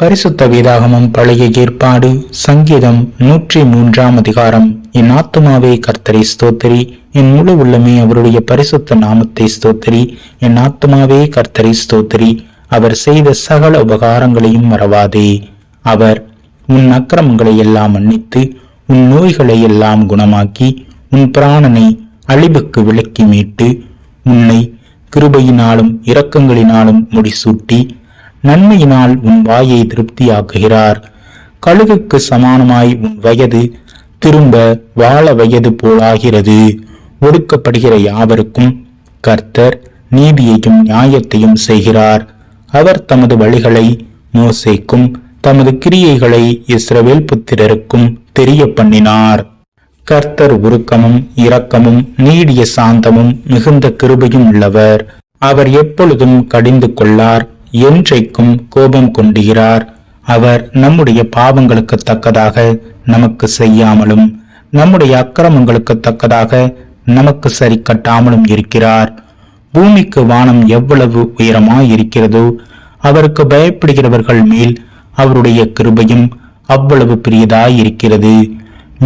பரிசுத்த வேதாகமம் பழைய ஏற்பாடு சங்கீதம் 103 அதிகாரம். என் ஆத்துமாவே கர்த்தரை ஸ்தோத்திரி, என் முழு உள்ளமே அவருடைய பரிசுத்த நாமத்தை ஸ்தோத்திரி. என் ஆத்துமாவே கர்த்தரை ஸ்தோத்திரி, அவர் செய்த சகல உபகாரங்களையும் மறவாதே. அவர் உன் அக்கிரமங்களை எல்லாம் மன்னித்து உன் நோய்களை எல்லாம் குணமாக்கி உன் பிராணனை அழிவுக்கு விலக்கி மீட்டு உன்னை கிருபையினாலும் இரக்கங்களினாலும் முடிசூட்டி நன்மையினால் உன் வாயை திருப்தியாக்குகிறார். கழுகுக்கு சமானமாய் உன் வயது திரும்ப வாழ வயது போலாகிறது. ஒடுக்கப்படுகிற யாவருக்கும் கர்த்தர் நீதியையும் நியாயத்தையும் செய்கிறார். அவர் தமது வழிகளை மோசேக்கும் தமது கிரியைகளை இஸ்ரவேல் புத்திரருக்கும் தெரிய பண்ணினார். கர்த்தர் உருக்கமும் இரக்கமும் நீடிய சாந்தமும் மிகுந்த கிருபையும் உள்ளவர். அவர் எப்பொழுதும் கடிந்து கொள்ளார், என்றைக்கும் கோபம் கொண்டுகிறார். அவர் நம்முடைய பாவங்களுக்கு தக்கதாக நமக்கு செய்யாமலும் நம்முடைய அக்கிரமங்களுக்கு தக்கதாக நமக்கு சரி கட்டாமலும் இருக்கிறார். பூமிக்கு வானம் எவ்வளவு உயரமாயிருக்கிறதோ அவருக்கு பயப்படுகிறவர்கள் மேல் அவருடைய கிருபையும் அவ்வளவு பெரியதாயிருக்கிறது.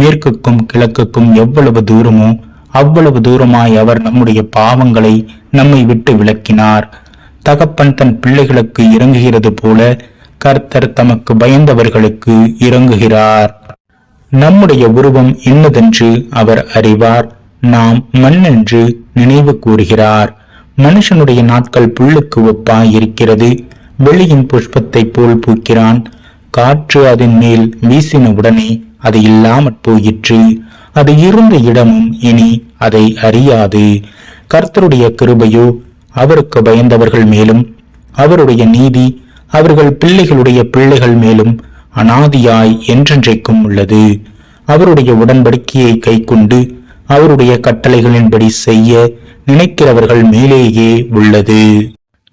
மேற்குக்கும் கிழக்குக்கும் எவ்வளவு தூரமோ அவ்வளவு தூரமாய் அவர் நம்முடைய பாவங்களை நம்மை விட்டு விலக்கினார். தகப்பன் தன் பிள்ளைகளுக்கு இறங்குகிறது போல கர்த்தர் தமக்கு பயந்தவர்களுக்கு இறங்குகிறார். நம்முடைய உருவம் இன்னதென்று அவர் அறிவார், நாம் மண்ணென்று நினைவு கூறுகிறார். மனுஷனுடைய நாட்கள் புல்லுக்கு ஒப்பாய் இருக்கிறது, வெளியின் புஷ்பத்தை போல் பூக்கிறான். காற்று அதன் மேல் வீசின உடனே அது இல்லாமற் போயிற்று, அது இருந்த இடமும் இனி அதை அறியாது. கர்த்தருடைய கிருபையோ அவருக்கு பயந்தவர்கள் மேலும் அவருடைய நீதி அவர்கள் பிள்ளைகளுடைய பிள்ளைகள் மேலும் அனாதியாய் என்றென்றைக்கும் உள்ளது. அவருடைய உடன்படிக்கையை கைக்கொண்டு அவருடைய கட்டளைகளின்படி செய்ய நினைக்கிறவர்கள் மேலேயே உள்ளது.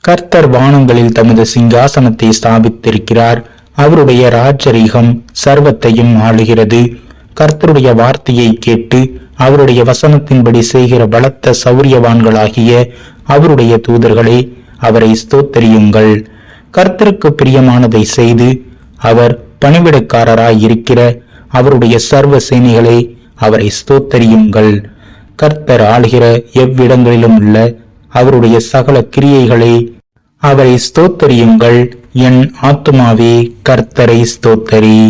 கர்த்தர் வானங்களில் தமது சிங்காசனத்தை ஸ்தாபித்திருக்கிறார். அவருடைய ராஜரீகம் சர்வத்தையும் ஆளுகிறது. கர்த்தருடைய வார்த்தையை கேட்டு அவருடைய வசனத்தின்படி செய்கிற பலத்த சௌரியவான்களாகிய அவருடைய தூதர்களே, அவரை ஸ்தோத்தரியுங்கள். கர்த்தருக்கு பிரியமானதை செய்து அவர் பணிவிடைக்காரராய் இருக்கிற அவருடைய சர்வ சேனைகளே, அவரை ஸ்தோத்தரியுங்கள். கர்த்தர் ஆளுகிற எவ்விடங்களிலும் உள்ள அவருடைய சகல கிரியைகளே, அவரை ஸ்தோத்தரியுங்கள். என் ஆத்துமாவே கர்த்தரை ஸ்தோத்தரி.